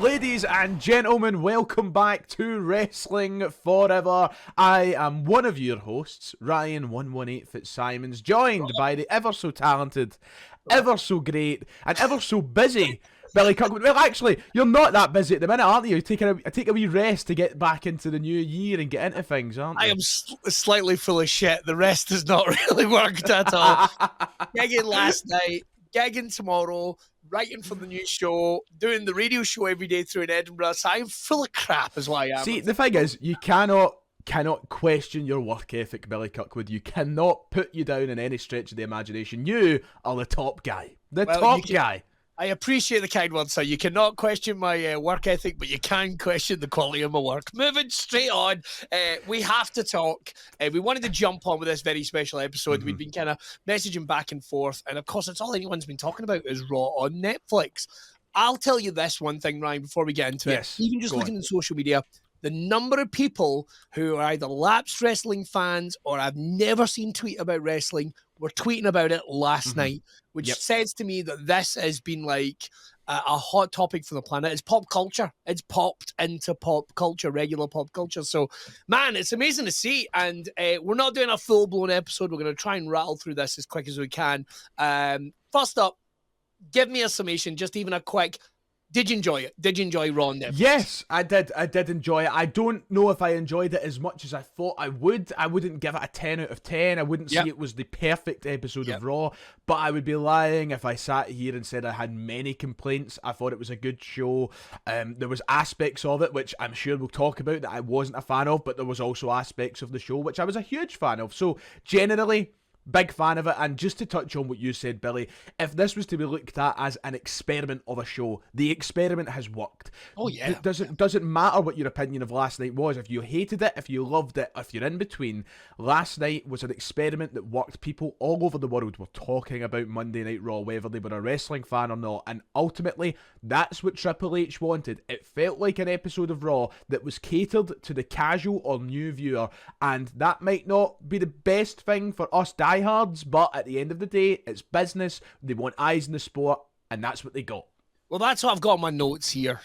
Ladies and gentlemen, welcome back to Wrestling Forever. I am one of your hosts, Ryan 118 Fitzsimons, joined by the ever so talented, ever so great, and ever so busy Billy Kirkwood. Well, actually, you're not that busy at the minute, aren't you? Take a wee rest to get back into the new year and get into things, aren't you? I am slightly full of shit. The rest has not really worked at all. Gigging last night, gigging tomorrow, writing for the new show, doing the radio show every day through in Edinburgh. So I'm full of crap is why I am. See, the thing is, you cannot question your work ethic, Billy Kirkwood. You cannot put you down in any stretch of the imagination. You are the top guy. Top guy. I appreciate the kind words, sir. You cannot question my work ethic, but you can question the quality of my work. Moving straight on, we have to talk. We wanted to jump on with this very special episode. We've been kind of messaging back and forth, and of course, it's all anyone's been talking about is Raw on Netflix. I'll tell you this one thing, Ryan, before we get into it. Even just looking at social media, the number of people who are either lapsed wrestling fans or I've never seen tweet about wrestling were tweeting about it last night, which says to me that this has been like a hot topic for the planet. It's pop culture. It's popped into pop culture, regular pop culture. So, man, it's amazing to see. And we're not doing a full-blown episode. We're going to try and rattle through this as quick as we can. First up, give me a summation, just even a quick... Did you enjoy it? Did you enjoy Raw on Netflix? Yes, I did. I did enjoy it. I don't know if I enjoyed it as much as I thought I would. I wouldn't give it a 10 out of 10. I wouldn't say it was the perfect episode of Raw, but I would be lying if I sat here and said I had many complaints. I thought it was a good show. There was aspects of it, which I'm sure we'll talk about, that I wasn't a fan of, but there was also aspects of the show which I was a huge fan of. So, generally... big fan of it. And just to touch on what you said, Billy, if this was to be looked at as an experiment of a show, the experiment has worked. Oh yeah. It doesn't matter what your opinion of last night was. If you hated it, if you loved it, if you're in between, last night was an experiment that worked. People all over the world were talking about Monday Night Raw, whether they were a wrestling fan or not, and ultimately that's what Triple H wanted. It felt like an episode of Raw that was catered to the casual or new viewer, and that might not be the best thing for us diehards, but at the end of the day, it's business. They want eyes in the sport, and that's what they got. Well, that's what I've got on my notes here.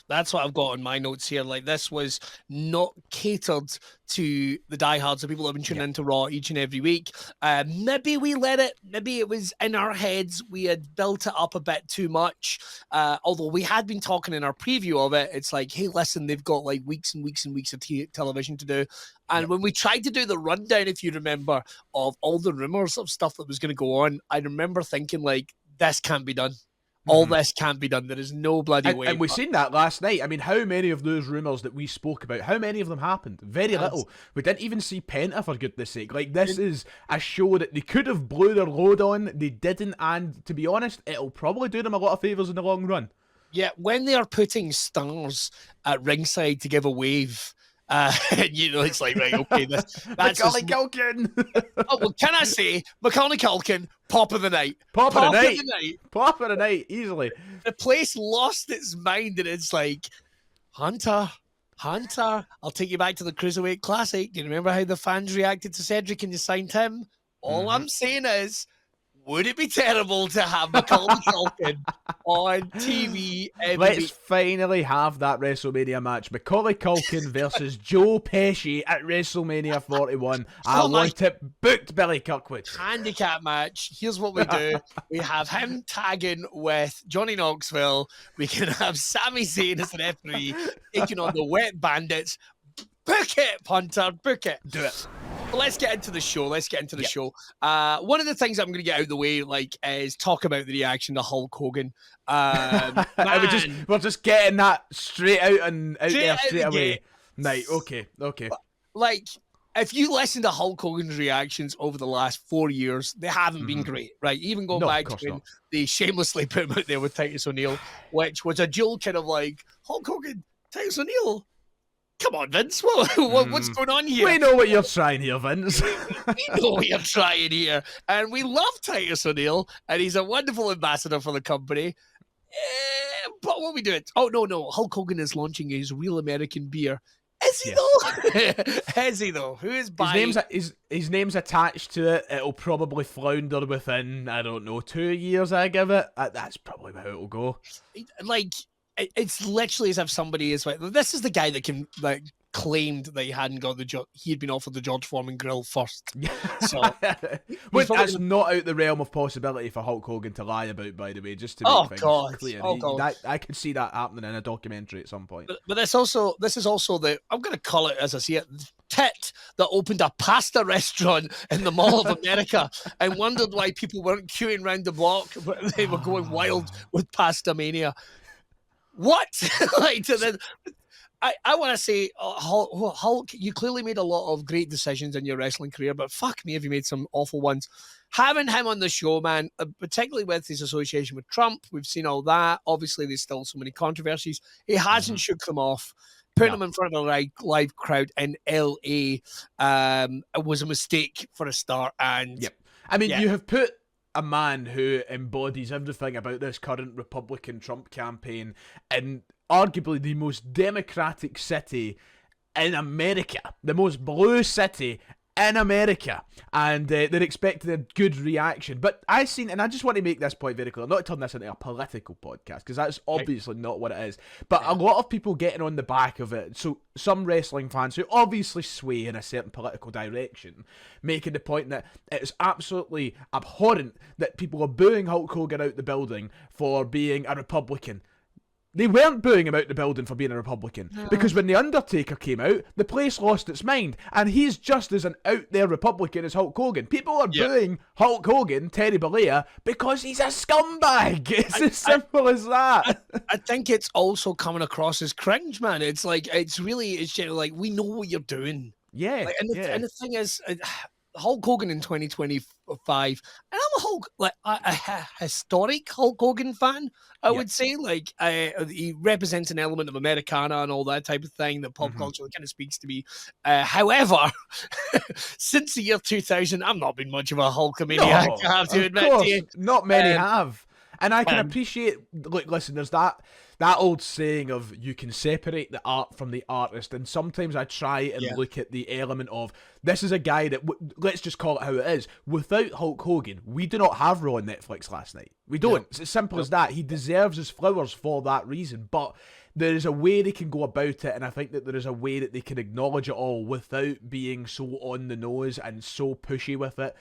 Like, this was not catered to the diehards, the people that have been tuning into Raw each and every week. Maybe it was in our heads. We had built it up a bit too much. Although we had been talking in our preview of it, it's like, hey, listen, they've got like weeks and weeks and weeks of television to do. And when we tried to do the rundown, if you remember, of all the rumors of stuff that was going to go on, I remember thinking, like, this can't be done. All this can't be done. There is no bloody way. And we've seen that last night. I mean, how many of those rumours that we spoke about, how many of them happened? Very little. We didn't even see PENTA, for goodness sake. Like, this is a show that they could have blew their load on. They didn't, and to be honest, it'll probably do them a lot of favours in the long run. Yeah, when they are putting stars at ringside to give a wave... it's like, right, okay, that's Macaulay Culkin. Oh, well, can I say Macaulay Culkin, pop of the night, pop of the night, easily. The place lost its mind, and it's like, Hunter, I'll take you back to the Cruiserweight Classic. Do you remember how the fans reacted to Cedric and you signed him? All I'm saying is, would it be terrible to have Macaulay Culkin on TV every week? Finally have that WrestleMania match. Macaulay Culkin versus Joe Pesci at WrestleMania 41. I want it booked, Billy Kirkwood. Handicap match. Here's what we do. We have him tagging with Johnny Knoxville. We can have Sami Zayn as the referee taking on the Wet Bandits. Book it, Punter. Book it. Do it. But let's get into the show. One of the things I'm going to get out of the way, is talk about the reaction to Hulk Hogan. We're just getting that straight out and out there straight away. Right, okay. Like, if you listen to Hulk Hogan's reactions over the last 4 years, they haven't been great, right? Even going back to when they shamelessly put him out there with Titus O'Neil, which was a dual kind of like, Hulk Hogan, Titus O'Neil. Come on, Vince. What's going on here? We know what you're trying here, Vince. We know what you're trying here. And we love Titus O'Neil, and he's a wonderful ambassador for the company. But what are we doing? Oh, no. Hulk Hogan is launching his Real American beer. Is he though? Is he though? Who is buying? His name's attached to it. It'll probably flounder within, I don't know, 2 years, I give it. That's probably how it'll go. Like... it's literally as if somebody is like, this is the guy that claimed that he hadn't got the job. He had been offered the George Foreman grill first. So, that's not out the realm of possibility for Hulk Hogan to lie about, by the way, just to make things clear. I could see that happening in a documentary at some point. But this is also the, I'm going to call it as I see it, tit that opened a pasta restaurant in the Mall of America and wondered why people weren't queuing around the block, but they were going wild with Pasta Mania. What? I want to say, Hulk, you clearly made a lot of great decisions in your wrestling career, but fuck me if you made some awful ones. Having him on the show, man, particularly with his association with Trump, we've seen all that. Obviously, there's still so many controversies. He hasn't shook them off. Putting him in front of a live crowd in LA was a mistake for a start. And I mean, you have put a man who embodies everything about this current Republican Trump campaign in arguably the most democratic city in America, the most blue city in America, and they're expecting a good reaction. But I just want to make this point very clear, not to turn this into a political podcast, because that's obviously not what it is, but a lot of people getting on the back of it, so some wrestling fans who obviously sway in a certain political direction, making the point that it's absolutely abhorrent that people are booing Hulk Hogan out the building for being a Republican. They weren't booing him out the building for being a Republican, because when The Undertaker came out, the place lost its mind, and he's just as an out-there Republican as Hulk Hogan. People are booing Hulk Hogan, Terry Bollea, because he's a scumbag. It's as simple as that. I think it's also coming across as cringe, man. It's like, it's generally like, we know what you're doing. Yeah. Like, and the thing is, Hulk Hogan in 2025, and I'm a historic Hulk Hogan fan, I would say. Like, he represents an element of Americana and all that type of thing that pop culture kind of speaks to me. However, since the year 2000, I've not been much of a Hulkamaniac, I have to admit to you. Not many have. And I can appreciate, look, listen, there's that old saying of you can separate the art from the artist, and sometimes I try and look at the element of, this is a guy that, let's just call it how it is, without Hulk Hogan, we do not have Raw on Netflix last night. We don't. It's as simple as that. He deserves his flowers for that reason, but there is a way they can go about it, and I think that there is a way that they can acknowledge it all without being so on the nose and so pushy with it.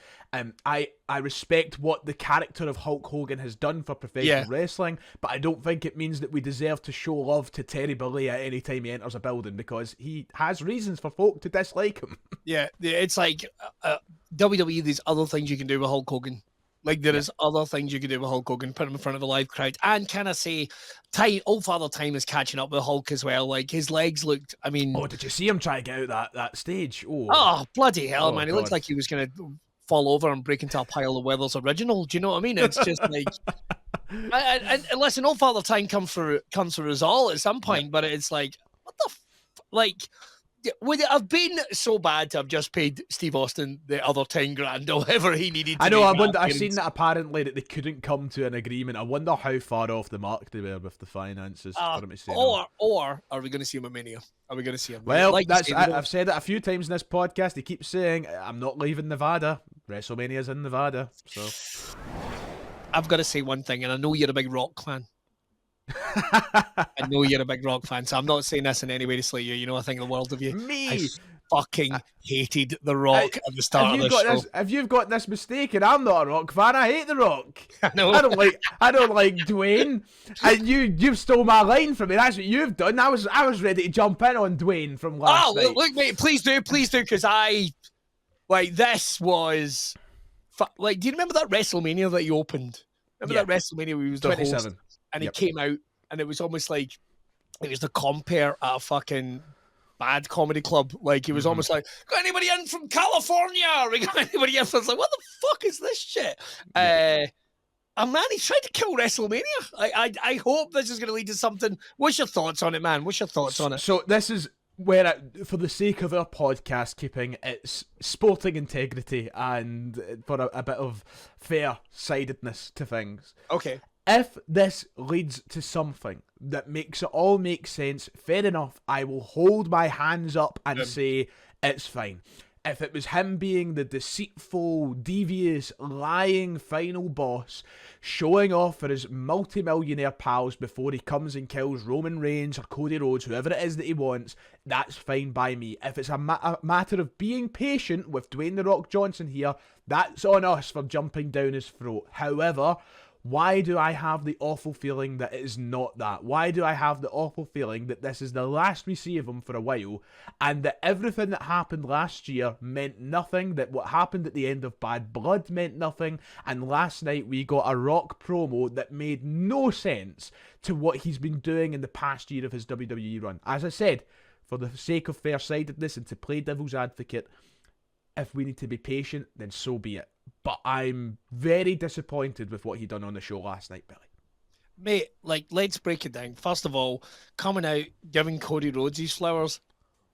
I respect what the character of Hulk Hogan has done for professional wrestling, but I don't think it means that we deserve to show love to Terry Bollea anytime he enters a building, because he has reasons for folk to dislike him. Yeah, it's like WWE, there's other things you can do with Hulk Hogan. Like, there is other things you can do with Hulk Hogan, put him in front of a live crowd, and kind of say, old Father Time is catching up with Hulk as well. Like, his legs looked, I mean... Oh, did you see him try to get out that stage? Oh, bloody hell, man. It looked like he was going to fall over and break into a pile of Weathers original. Do you know what I mean? It's just like... and listen, old Father Time comes for us all at some point, but it's like, what the... Like... Would it have been so bad to have just paid Steve Austin the other 10 grand or whatever he needed to I know, I've seen that apparently that they couldn't come to an agreement. I wonder how far off the mark they were with the finances. Or are we going to see him at Mania? Are we going to see him? Well, I've said it a few times in this podcast. He keeps saying, I'm not leaving Nevada. WrestleMania's in Nevada. So I've got to say one thing, and I know you're a big Rock fan. I know you're a big Rock fan, so I'm not saying this in any way to slay you. You know, I think the world of you. Me? I fucking hated The Rock at the start of the show. If you've got this mistaken, I'm not a Rock fan. I hate The Rock. I know. I don't like Dwayne. And you stole my line from me. That's what you've done. I was ready to jump in on Dwayne from last night. Look, mate, please do, because this was do you remember that WrestleMania that you opened? Remember that WrestleMania where he was the 27 host, and he came out, and it was almost like it was the compare at a fucking bad comedy club. Like, it was almost like, got anybody in from California? We got anybody in? I was like, what the fuck is this shit? And man, he's trying to kill WrestleMania. I hope this is going to lead to something. What's your thoughts on it, man? What's your thoughts on it? So this is where, for the sake of our podcast, keeping its sporting integrity and for a bit of fair-sidedness to things. Okay. If this leads to something that makes it all make sense, fair enough, I will hold my hands up and say it's fine. if it was him being the deceitful, devious, lying final boss, showing off for his multi-millionaire pals before he comes and kills Roman Reigns or Cody Rhodes, whoever it is that he wants, that's fine by me. If it's a matter of being patient with Dwayne "The Rock" Johnson here, that's on us for jumping down his throat. However, why do I have the awful feeling that it is not that? Why do I have the awful feeling that this is the last we see of him for a while, and that everything that happened last year meant nothing, that what happened at the end of Bad Blood meant nothing, and last night we got a Rock promo that made no sense to what he's been doing in the past year of his WWE run. As I said, for the sake of fair-sightedness and to play devil's advocate, if we need to be patient, then so be it. But I'm very disappointed with what he done on the show last night, Billy. Mate, like, let's break it down. First of all, coming out, giving Cody Rhodes his flowers.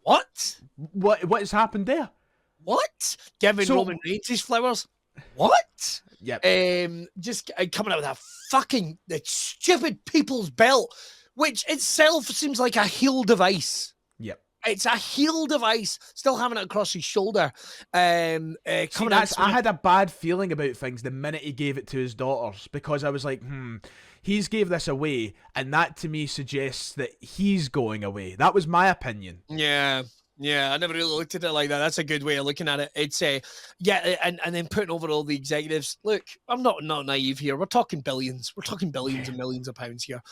What? What has happened there? What? Giving Roman Reigns his flowers. What? Yep. Just coming out with that stupid people's belt, which itself seems like a heel device. Yep. It's a heel device, still having it across his shoulder. I had a bad feeling about things the minute he gave it to his daughters, because I was like, he's gave this away, and that to me suggests that he's going away. That was my opinion. Yeah, I never really looked at it like that. That's a good way of looking at it. It's and then putting over all the executives. Look, I'm not naive here. We're talking billions. We're talking billions and millions of pounds here.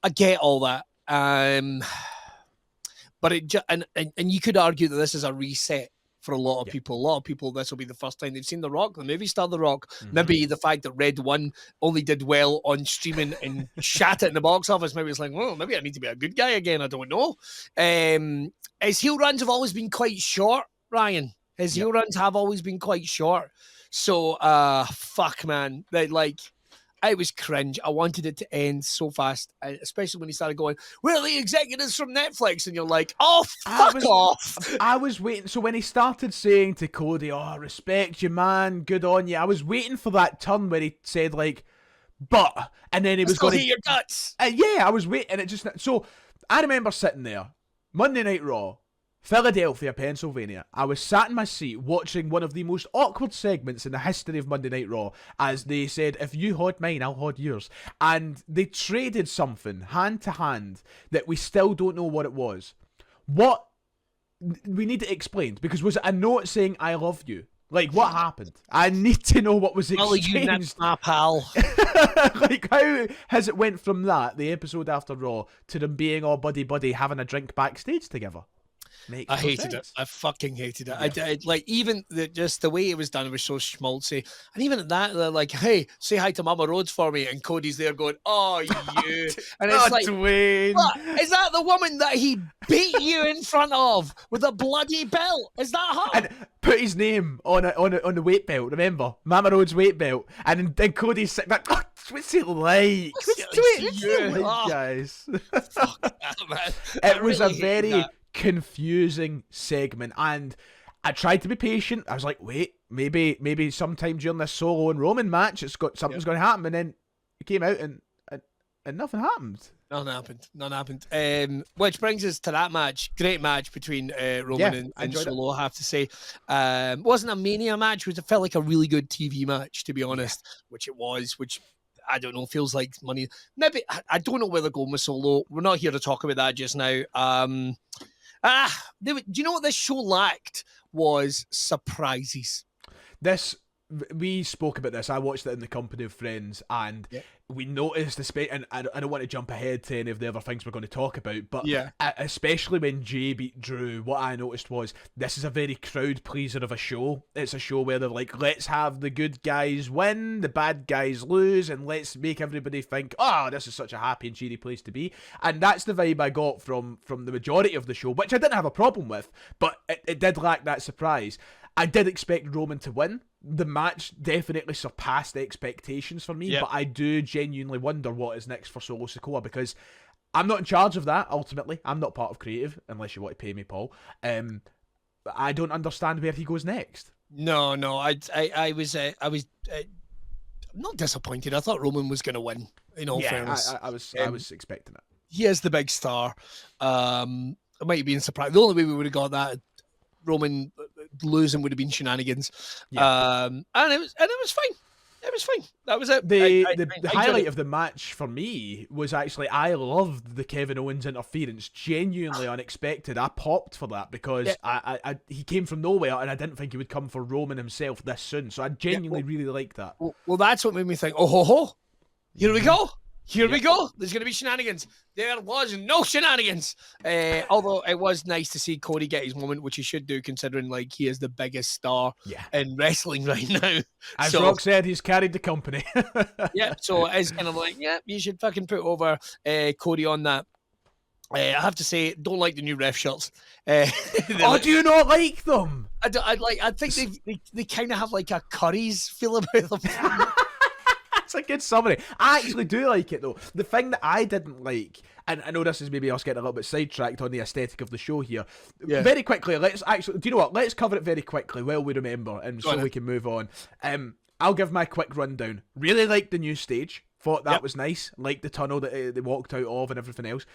I get all that. But and you could argue that this is a reset for a lot of people. A lot of people, this will be the first time they've seen The Rock, the movie star The Rock. Maybe the fact that Red One only did well on streaming and shat it in the box office. Maybe it's like, well, maybe I need to be a good guy again. I don't know. His heel runs have always been quite short, Ryan. His heel runs have always been quite short. So, fuck, man. I was cringe. I wanted it to end so fast, especially when he started going, "Where are the executives from Netflix?" And you're like, "Oh, fuck off!" I was waiting. So when he started saying to Cody, "Oh, respect you, man. Good on you," I was waiting for that turn where he said like, "But," and then he was going to hit your guts. Yeah, I was waiting, and it just. So I remember sitting there, Monday Night Raw, Philadelphia, Pennsylvania. I was sat in my seat watching one of the most awkward segments in the history of Monday Night Raw, as they said, "If you hod mine, I'll hod yours." And they traded something hand to hand that we still don't know what it was. What? We need it explained, because was it a note saying "I love you"? Like, what happened? I need to know what was exchanged. Well, you my pal. Like, how has it went from that, the episode after Raw, to them being all buddy having a drink backstage together? I hated it. I fucking hated it. Yeah. I like, even just the way it was done, it was so schmaltzy. And even at that, they're like, "Hey, say hi to Mama Rhodes for me." And Cody's there going, "Oh, you." And it's like, Dwayne. What? Is that the woman that he beat you in front of with a bloody belt? Is that her? And put his name on the weight belt, remember? Mama Rhodes' weight belt. And then Cody's sitting back, "Oh, what's it like? What's it like, guys?" Fuck that, man. It was really a very confusing segment, and I tried to be patient. I was like, wait, maybe sometime during this Solo and Roman match something's going to happen, and then it came out and nothing happened. None happened. Which brings us to that match. Great match between Roman and Solo, I have to say. Wasn't a Mania match, it felt like a really good TV match, to be honest, which it was, which I don't know, feels like money. Maybe, I don't know where they're going with Solo. We're not here to talk about that just now. Do you know what this show lacked? Was surprises. We spoke about this. I watched it in the company of friends, and we noticed and I don't want to jump ahead to any of the other things we're going to talk about, but especially when Jey beat Drew, what I noticed was this is a very crowd pleaser of a show. It's a show where they're like, let's have the good guys win, the bad guys lose, and let's make everybody think, oh, this is such a happy and cheery place to be. And that's the vibe I got from the majority of the show, which I didn't have a problem with, but it did lack that surprise. I did expect Roman to win. The match definitely surpassed expectations for me, but I do genuinely wonder what is next for Solo Sikoa, because I'm not in charge of that, ultimately. I'm not part of creative, unless you want to pay me, Paul. I don't understand where he goes next. No, I was not disappointed. I thought Roman was going to win, in all fairness. I was expecting it. He is the big star. I might have been surprised. The only way we would have got that, Roman losing would have been shenanigans. Yeah. And it was fine. It was fine. That was it. The highlight of the match for me was actually, I loved the Kevin Owens interference. Genuinely unexpected. I popped for that because he came from nowhere and I didn't think he would come for Roman himself this soon. So I genuinely really liked that. Well, that's what made me think, oh ho ho, here we go. Here we go. There's going to be shenanigans. There was no shenanigans. Although it was nice to see Cody get his moment, which he should do, considering like he is the biggest star in wrestling right now. As Rock said, he's carried the company. Yeah, so it's kind of like, you should fucking put over Cody on that. I have to say, don't like the new ref shirts. Do you not like them? I think they kind of have like a Curry's feel about them. It's a good summary. I actually do like it though. The thing that I didn't like, and I know this is maybe us getting a little bit sidetracked on the aesthetic of the show here. Yeah. Very quickly, let's actually, do you know what? Let's cover it very quickly while we remember, and so we can move on. I'll give my quick rundown. Really liked the new stage. Thought that was nice. Liked the tunnel that they walked out of and everything else.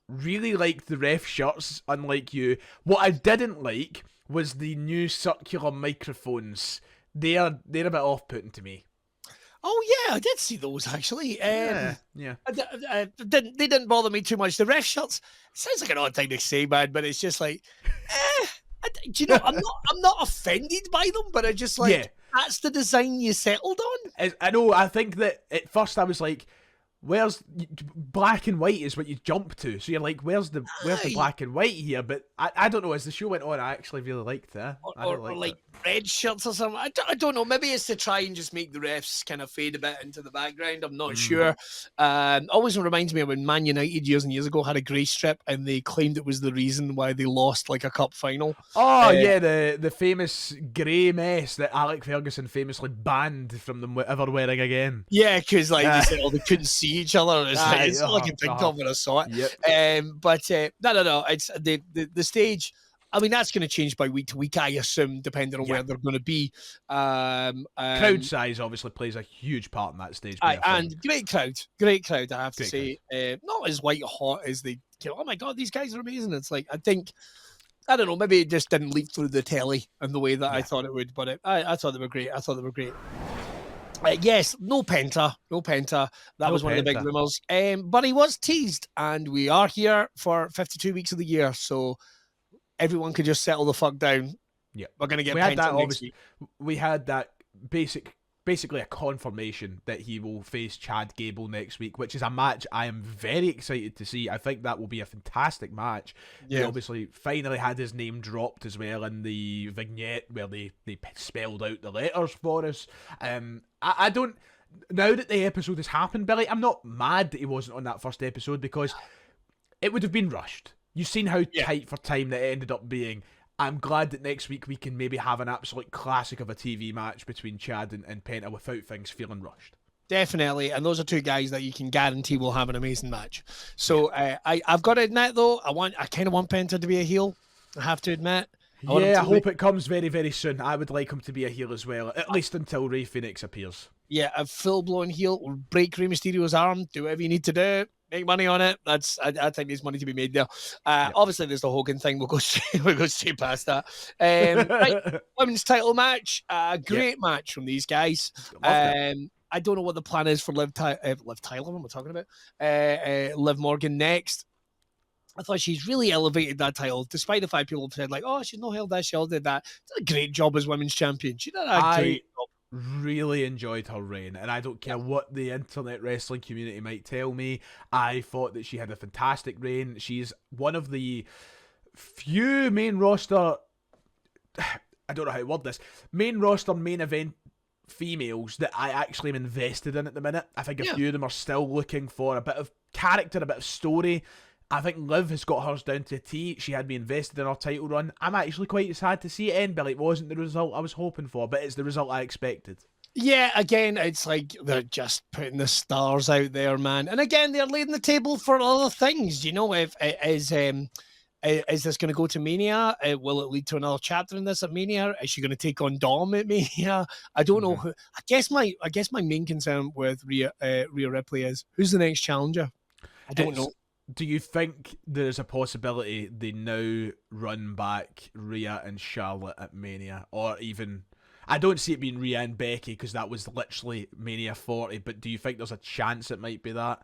Really liked the ref shirts, unlike you. What I didn't like was the new circular microphones. They're a bit off-putting to me. Oh yeah, I did see those actually. Yeah. They didn't bother me too much. The ref shirts, sounds like an odd thing to say, man, but it's just like, do you know? I'm not offended by them, but I just like that's the design you settled on. I know. I think that at first I was like, where's black and white is what you jump to, so you're like, where's the black and white here? But I don't know, as the show went on, I actually really liked that. Or like red shirts or something. I don't know, maybe it's to try and just make the refs kind of fade a bit into the background. I'm not sure. Always reminds me of when Man United years and years ago had a grey strip and they claimed it was the reason why they lost like a cup final. The famous grey mess that Alec Ferguson famously banned from them ever wearing again. Yeah, because like they said, they couldn't see each other. It's all I can think of when I saw it. Yep. But no. It's the stage. I mean, that's going to change by week to week, I assume, depending on where they're going to be. Crowd size obviously plays a huge part in that stage. And great crowd, I have to say. Not as white hot as they. Oh my God, these guys are amazing. It's like, I don't know, maybe it just didn't leak through the telly in the way that I thought it would. But I thought they were great. Yes, no Penta. That was one of the big rumours. But he was teased, and we are here for 52 weeks of the year, so everyone could just settle the fuck down. Yeah, we're gonna get Penta next week. We had that basically a confirmation that he will face Chad Gable next week, which is a match I am very excited to see. I think that will be a fantastic match. Yeah. He obviously finally had his name dropped as well in the vignette where they spelled out the letters for us. I don't... Now that the episode has happened, Billy, I'm not mad that he wasn't on that first episode because it would have been rushed. You've seen how tight for time that it ended up being. I'm glad that next week we can maybe have an absolute classic of a TV match between Chad and Penta without things feeling rushed. Definitely, and those are two guys that you can guarantee will have an amazing match. So I've got to admit though, I kind of want Penta to be a heel. I have to admit. I hope it comes very, very soon. I would like him to be a heel as well, at least until Rey Fenix appears. Yeah, a full-blown heel, break Rey Mysterio's arm, do whatever you need to do, make money on it. I think there's money to be made there. Obviously, there's the Hogan thing. We'll go straight past that. Right, women's title match. Great match from these guys. I don't know what the plan is for Liv Tyler. What am I talking about? Liv Morgan next. I thought she's really elevated that title, despite the fact people have said, like, oh, she's not held that, she all did that. She did a great job as women's champion. She did a great job. Really enjoyed her reign, and I don't care what the internet wrestling community might tell me. I thought that she had a fantastic reign. She's one of the few main roster... I don't know how to word this. Main roster, main event females that I actually am invested in at the minute. I think a few of them are still looking for a bit of character, a bit of story. I think Liv has got hers down to a T. She had me invested in her title run. I'm actually quite sad to see it end, Billy. It wasn't the result I was hoping for, but it's the result I expected. Yeah, again, it's like they're just putting the stars out there, man. And again, they're laying the table for other things. You know, is this going to go to Mania? Will it lead to another chapter in this at Mania? Is she going to take on Dom at Mania? I don't know. I guess my main concern with Rhea Ripley is who's the next challenger. I don't know. do you think there's a possibility they now run back Rhea and Charlotte at Mania? Or even... I don't see it being Rhea and Becky because that was literally Mania 40, but do you think there's a chance it might be that?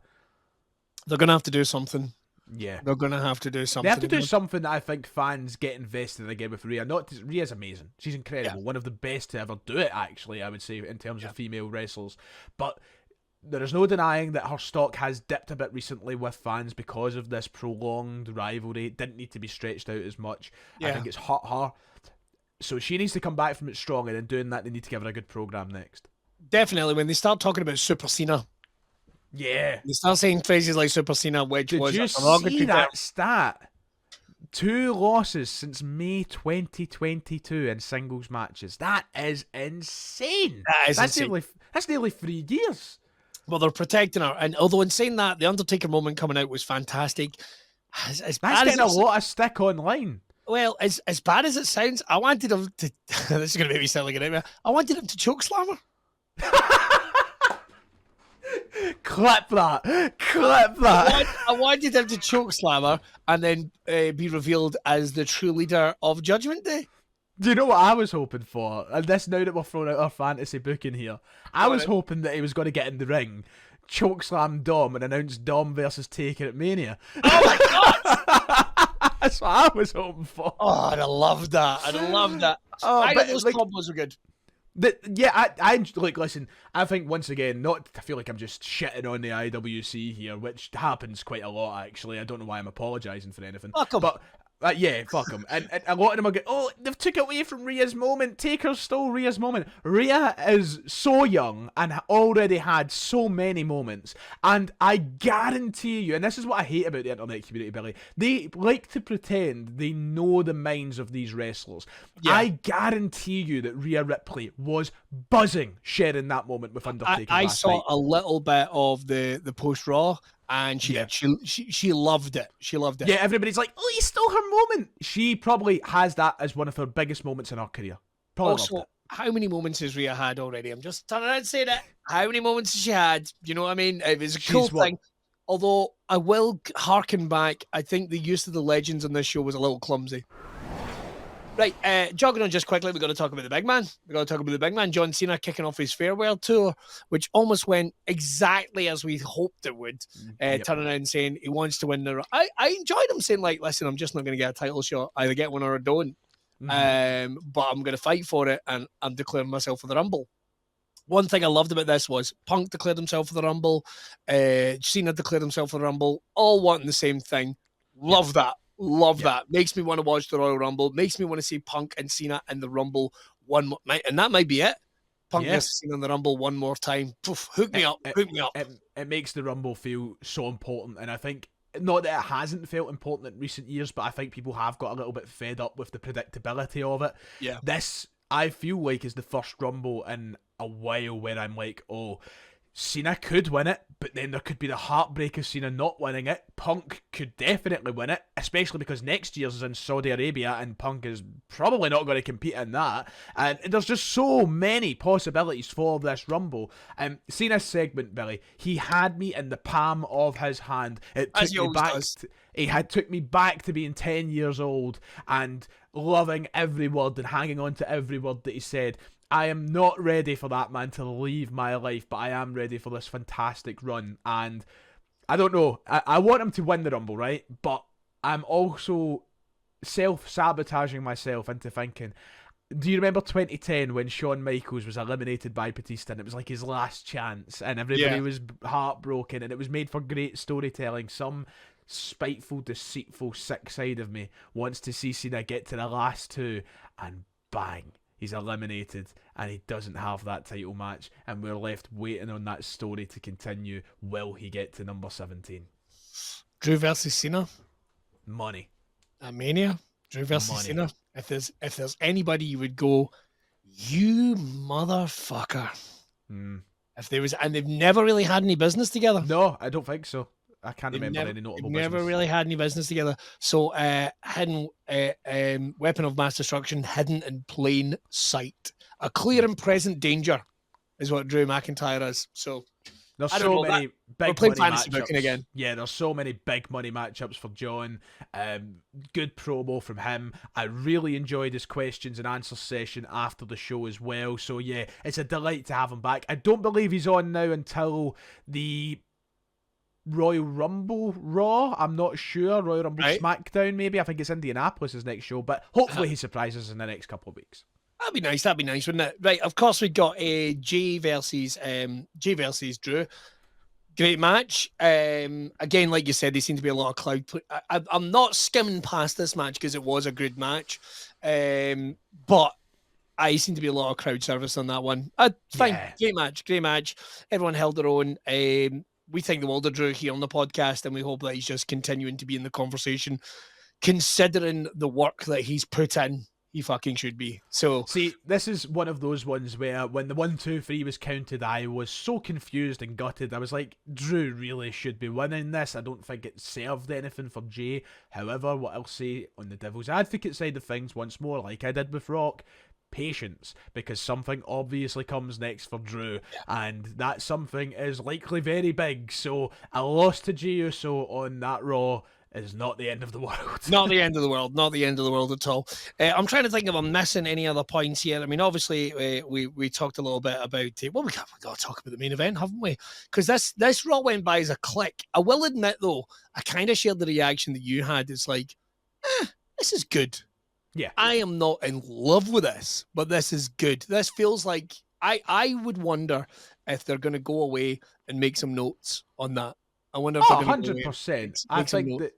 They're going to have to do something. Yeah. They're going to have to do something. They have to do something that I think fans get invested in again with Rhea. Rhea's amazing. She's incredible. One of the best to ever do it, actually, I would say, in terms of female wrestlers. But there is no denying that her stock has dipped a bit recently with fans because of this prolonged rivalry. It didn't need to be stretched out as much. I think it's hurt her. So she needs to come back from it strong, and in doing that, they need to give her a good program next. Definitely. When they start talking about Super Cena, they start saying phrases like Super Cena, which Did was you see that stat? 2 losses since May 2022 in singles matches. That is insane. That's insane. That's nearly 3 years. Well, they're protecting her, and although in saying that, the Undertaker moment coming out was fantastic. That's getting a lot of stick online. Well, as bad as it sounds, I wanted him to... this is going to make me sound like a nightmare. I wanted him to chokeslam her. Clip that. Clip that. I wanted him to chokeslam her and then be revealed as the true leader of Judgment Day. Do you know what I was hoping for? And this, now that we're throwing out our fantasy booking here, I was hoping that he was going to get in the ring, chokeslam Dom, and announce Dom versus Taker at Mania. Oh my God! That's what I was hoping for. Oh, I'd have loved that. I'd have loved that. Those combos were good. Listen, I think once again, I feel like I'm just shitting on the IWC here, which happens quite a lot, actually. I don't know why I'm apologising for anything. Fuck 'em. But fuck them. And a lot of them are going, they've took away from Rhea's moment. Taker's stole Rhea's moment. Rhea is so young and already had so many moments. And I guarantee you, and this is what I hate about the internet community, Billy, they like to pretend they know the minds of these wrestlers. Yeah. I guarantee you that Rhea Ripley was buzzing sharing that moment with Undertaker. I saw a little bit of the post-Raw, and she loved it. She loved it. Yeah, everybody's like, he stole her moment. She probably has that as one of her biggest moments in her career. Probably also, how many moments has Rhea had already? I'm just turning around and saying it. How many moments has she had? You know what I mean? It was a cool thing. Although, I will harken back. I think the use of the legends on this show was a little clumsy. Right, jogging on just quickly, we've got to talk about the big man. John Cena kicking off his farewell tour, which almost went exactly as we hoped it would. Turning around and saying he wants to win the... I enjoyed him saying, like, listen, I'm just not going to get a title shot. Either get one or I don't. But I'm going to fight for it, and I'm declaring myself for the Rumble. One thing I loved about this was Punk declared himself for the Rumble. Cena declared himself for the Rumble. All wanting the same thing. Love that. Love that. Makes me want to watch the Royal Rumble. Makes me want to see Punk and Cena in the Rumble one more. And that might be it. Punk versus Cena in the Rumble one more time. Poof, hook me up. It makes the Rumble feel so important. And I think, not that it hasn't felt important in recent years, but I think people have got a little bit fed up with the predictability of it. Yeah. This, I feel like, is the first Rumble in a while where I'm like, Cena could win it, but then there could be the heartbreak of Cena not winning it. Punk could definitely win it, especially because next year's is in Saudi Arabia and Punk is probably not going to compete in that. And there's just so many possibilities for this Rumble. Cena's segment, Billy, he had me in the palm of his hand. It took me back. Took me back to being 10 years old and loving every word and hanging on to every word that he said. I am not ready for that man to leave my life, but I am ready for this fantastic run. And I don't know. I want him to win the Rumble, right? But I'm also self-sabotaging myself into thinking, do you remember 2010 when Shawn Michaels was eliminated by Batista and it was like his last chance and everybody was heartbroken and it was made for great storytelling? Some spiteful, deceitful, sick side of me wants to see Cena get to the last two and bang. He's eliminated and he doesn't have that title match and we're left waiting on that story to continue. Will he get to number 17? Drew versus Cena? Money. At Mania? Drew versus Cena? If there's anybody you would go, you motherfucker. If there was, and they've never really had any business together. No, I don't think so. I can't remember any notable business. Never really had any business together. So, hidden weapon of mass destruction, hidden in plain sight. A clear and present danger is what Drew McIntyre is. So, There's I don't so know, many we're big playing money fantasy booking matchups. again. Yeah, there's so many big money matchups for John. Good promo from him. I really enjoyed his questions and answers session after the show as well. So yeah, it's a delight to have him back. I don't believe he's on now until the Royal Rumble Raw. I'm not sure. Royal Rumble SmackDown, maybe. I think it's Indianapolis' his next show, but hopefully he surprises us in the next couple of weeks. That'd be nice, wouldn't it? Right, of course we got Jey versus Drew. Great match. Again, like you said, there seemed to be a lot of cloud. I'm not skimming past this match because it was a good match, but I seem to be a lot of crowd service on that one. Fine, yeah. Great match. Everyone held their own. We think the world of Drew here on the podcast, and we hope that he's just continuing to be in the conversation, considering the work that he's put in. He fucking should be. So see, this is one of those ones where when the 1, 2, 3 was counted, I was so confused and gutted. I was like, Drew really should be winning this. I don't think it served anything for Jey. However, what I'll say on the devil's advocate side of things once more, like I did with Rock, patience, because something obviously comes next for Drew, and that something is likely very big. So a loss to Jey Uso on that Raw is not the end of the world. Not the end of the world. Not the end of the world at all. I'm trying to think if I'm missing any other points here. I mean, obviously, we talked a little bit about we got to talk about the main event, haven't we? Because this Raw went by as a click. I will admit, though, I kind of shared the reaction that you had. It's like, this is good. Yeah. I am not in love with this, but this is good. This feels like I would wonder if they're going to go away and make some notes on that. I wonder if they're going to 100%. I think that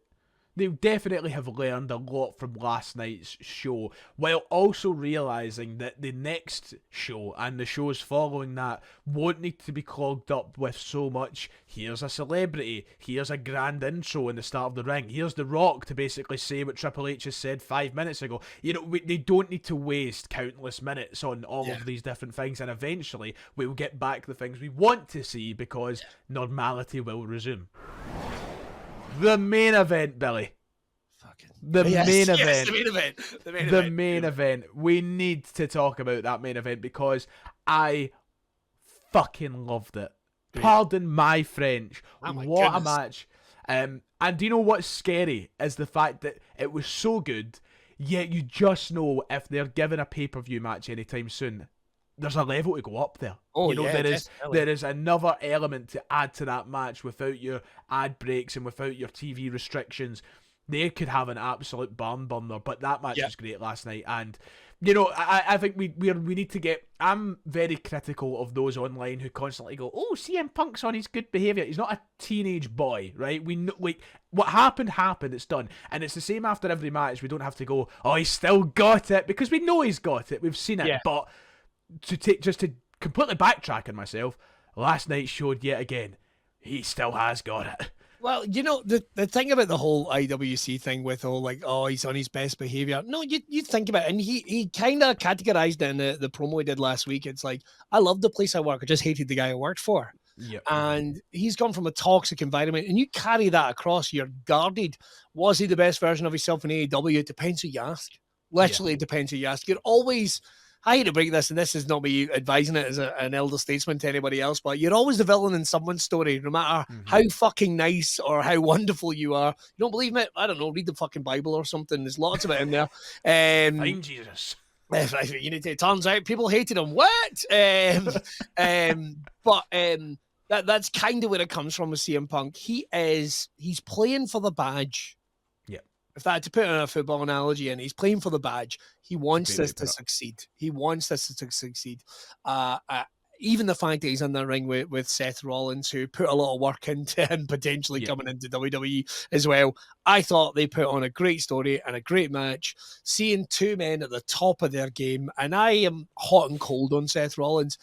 they definitely have learned a lot from last night's show, while also realising that the next show and the shows following that won't need to be clogged up with so much, here's a celebrity, here's a grand intro in the start of the ring, here's The Rock to basically say what Triple H has said 5 minutes ago. You know, they don't need to waste countless minutes on all of these different things, and eventually we'll get back the things we want to see because normality will resume. The main event, Billy. The main event. We need to talk about that main event because I fucking loved it. Pardon my French. What a match. And do you know what's scary is the fact that it was so good, yet you just know if they're giving a pay-per-view match anytime soon, there's a level to go up there. Oh, you know, there is another element to add to that match without your ad breaks and without your TV restrictions. They could have an absolute barn burner, but that match was great last night. And, you know, I think we need to get... I'm very critical of those online who constantly go, oh, CM Punk's on his good behaviour. He's not a teenage boy, right? We know, like, what happened, it's done. And it's the same after every match. We don't have to go, oh, he's still got it, because we know he's got it. We've seen it. Yeah. But to completely backtrack on myself, last night showed yet again, he still has got it. Well, you know, the thing about the whole IWC thing with all like, oh, he's on his best behavior. No, you think about it, and he kind of categorized it in the promo he did last week. It's like, I love the place I work. I just hated the guy I worked for. Yep. And he's gone from a toxic environment, and you carry that across. You're guarded. Was he the best version of himself in AEW? It depends who you ask. Literally, it depends who you ask. You're always... I hate to break this, and this is not me advising it as an elder statesman to anybody else, but you're always the villain in someone's story, no matter how fucking nice or how wonderful you are. You don't believe me? I don't know, read the fucking Bible or something. There's lots of it in there. Find Jesus. You need to, it turns out people hated him. What? But that's kind of where it comes from with CM Punk. He's playing for the badge. If I had to put in a football analogy in, he's playing for the badge. He wants this to succeed. Even the fact that he's in the ring with Seth Rollins, who put a lot of work into him potentially coming into WWE as well. I thought they put on a great story and a great match. Seeing two men at the top of their game, and I am hot and cold on Seth Rollins.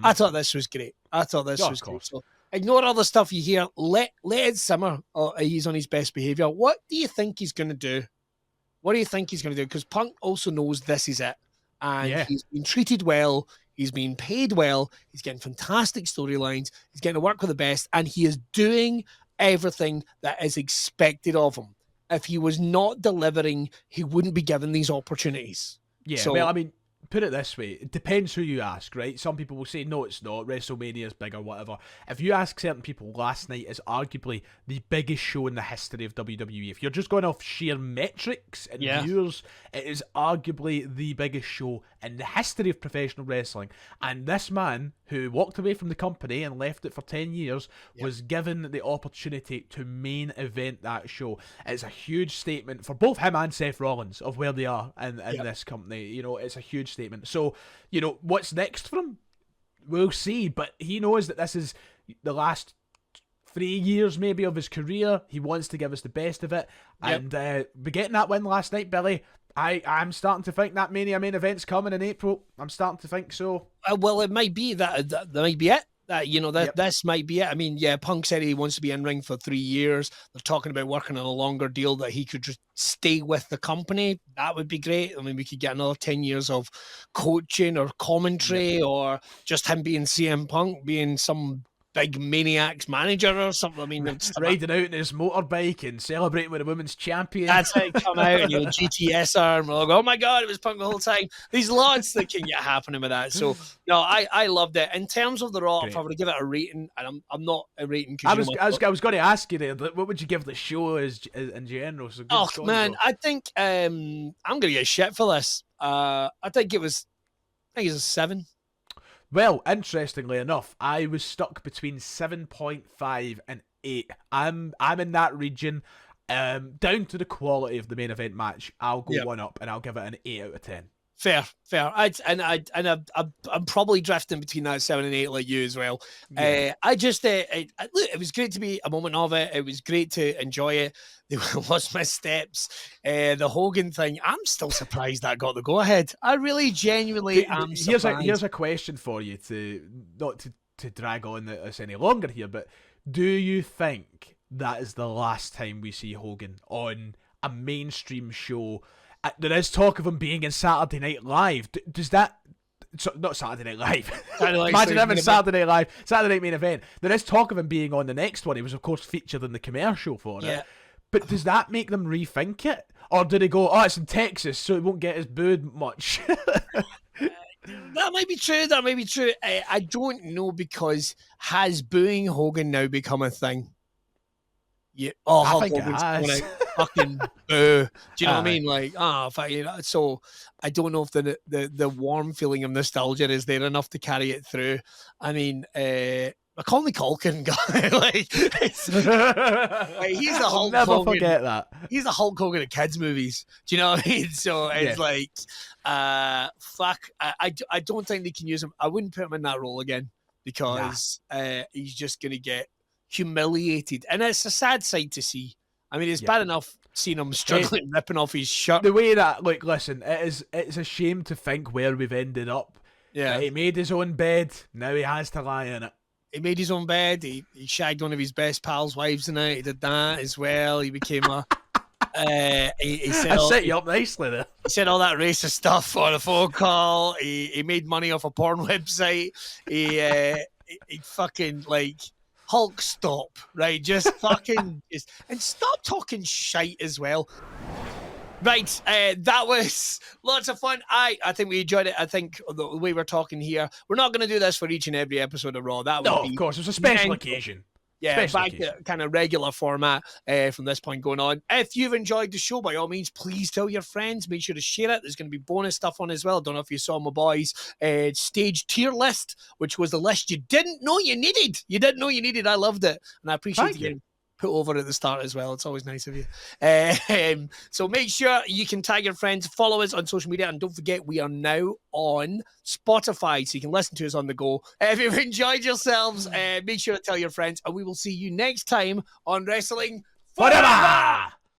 I thought this was great. Was great. So, ignore all the stuff you hear. Let it simmer. He's on his best behavior. What do you think he's going to do? Because Punk also knows this is it. And he's been treated well. He's been paid well. He's getting fantastic storylines. He's getting to work with the best. And he is doing everything that is expected of him. If he was not delivering, he wouldn't be given these opportunities. Yeah, so, well, I mean, put it this way, it depends who you ask, right? Some people will say, no, it's not, WrestleMania's big or whatever. If you ask certain people, last night is arguably the biggest show in the history of WWE. If you're just going off sheer metrics and viewers, it is arguably the biggest show in the history of professional wrestling. And this man, who walked away from the company and left it for 10 years, was given the opportunity to main event that show. It's a huge statement for both him and Seth Rollins of where they are in this company. You know, it's a huge statement. So, you know, what's next for him? We'll see. But he knows that this is the last 3 years maybe of his career. He wants to give us the best of it. And getting that win last night, Billy, I'm starting to think that Mania main event's coming in April. I'm starting to think so. Well, it might be that might be it. This might be it. I mean, Punk said he wants to be in ring for 3 years. They're talking about working on a longer deal that he could just stay with the company. That would be great. I mean, we could get another 10 years of coaching or commentary or just him being CM Punk, being some big maniac's manager or something. I mean, riding out in his motorbike and celebrating with a women's champion. That's it. Come out and GTSR and we'll go, oh my God, it was Punk the whole time. There's lots that can get happening with that. So no, I loved it. In terms of the Raw, if I were to give it a rating, and I'm not a rating. I was going to ask you there, what would you give the show as in general? So I think I'm going to get shit for this. I think it's a 7. Well, interestingly enough, I was stuck between 7.5 and 8. I'm in that region. Down to the quality of the main event match, I'll go one up and I'll give it an 8 out of 10. Fair. I'm probably drifting between that 7 and 8 like you as well. Look, it was great to be a moment of it. It was great to enjoy it. There was missteps. The Hogan thing, I'm still surprised that got the go ahead. I really genuinely am surprised. Here's a question for you, not to drag on this any longer here, but do you think that is the last time we see Hogan on a mainstream show? There is talk of him being in Saturday Night Live. Does that... not Saturday Night Live. Imagine him in Saturday Night Live. Saturday Night Main Event. There is talk of him being on the next one. He was, of course, featured in the commercial for it. But does that make them rethink it? Or do they go, it's in Texas, so it won't get as booed much? That might be true. I don't know, because has booing Hogan now become a thing? Yeah. I think Hogan's it has. Fucking boo. Do you know what I mean? Like, so I don't know if the warm feeling of nostalgia is there enough to carry it through. I mean, Macaulay Culkin guy, he's a Hulk Hogan. I'll never forget that. He's a Hulk Hogan of kids' movies. Do you know what I mean? So it's fuck. I don't think they can use him. I wouldn't put him in that role again, because he's just going to get humiliated. And it's a sad sight to see. I mean, it's bad enough seeing him struggling, ripping off his shirt. The way that, listen, it's a shame to think where we've ended up. Yeah. He made his own bed. Now he has to lie in it. He made his own bed. He shagged one of his best pals' wives tonight. He did that as well. He became a... he said I set you up nicely there. He said all that racist stuff on a phone call. He made money off a porn website. He fucking, Hulk, stop, right? Just fucking... and stop talking shite as well. Right, that was lots of fun. I think we enjoyed it. I think the way we're talking here, we're not going to do this for each and every episode of Raw. That would of course, it was a special occasion. Yeah, back to kind of regular format from this point going on. If you've enjoyed the show, by all means, please tell your friends. Make sure to share it. There's going to be bonus stuff on as well. I don't know if you saw my boys' stage tier list, which was the list you didn't know you needed. I loved it. And I appreciate you getting put over at the start as well. It's always nice of you. So make sure you can tag your friends, follow us on social media, and don't forget we are now on Spotify, so you can listen to us on the go. If you've enjoyed yourselves, make sure to tell your friends, and we will see you next time on Wrestling Forever!